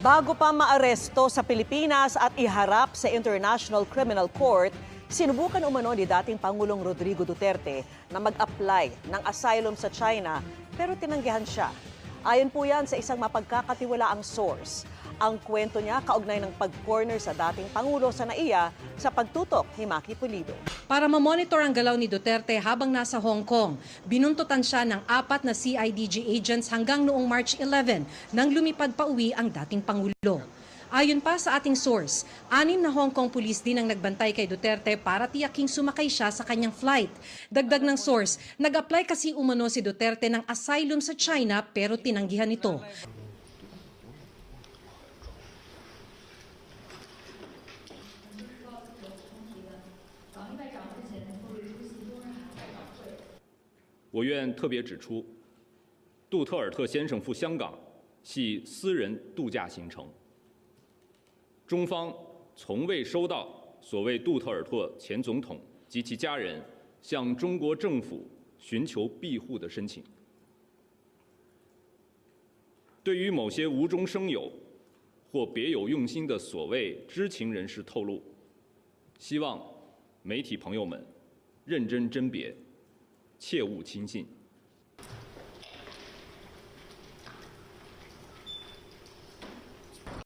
Bago pa maaresto sa Pilipinas at iharap sa International Criminal Court, sinubukan umano ni dating Pangulong Rodrigo Duterte na mag-apply ng asylum sa China pero tinanggihan siya. Ayon po yan sa isang mapagkakatiwalaang source. Ang kwento niya kaugnay ng pag-corner sa dating Pangulo sa NAIA sa pagtutok ni Maki Pulido. Para mamonitor ang galaw ni Duterte habang nasa Hong Kong, binuntutan siya ng 4 na CIDG agents hanggang noong March 11 nang lumipad pa uwi ang dating Pangulo. Ayon pa sa ating source, 6 na Hong Kong police din ang nagbantay kay Duterte para tiyaking sumakay siya sa kanyang flight. Dagdag ng source, nag-apply kasi umano si Duterte ng asylum sa China pero tinanggihan ito.我愿特别指出，杜特尔特先生赴香港系私人度假行程，中方从未收到所谓杜特尔特前总统及其家人向中国政府寻求庇护的申请。对于某些无中生有或别有用心的所谓知情人士透露，希望媒体朋友们认真甄别，切勿轻信。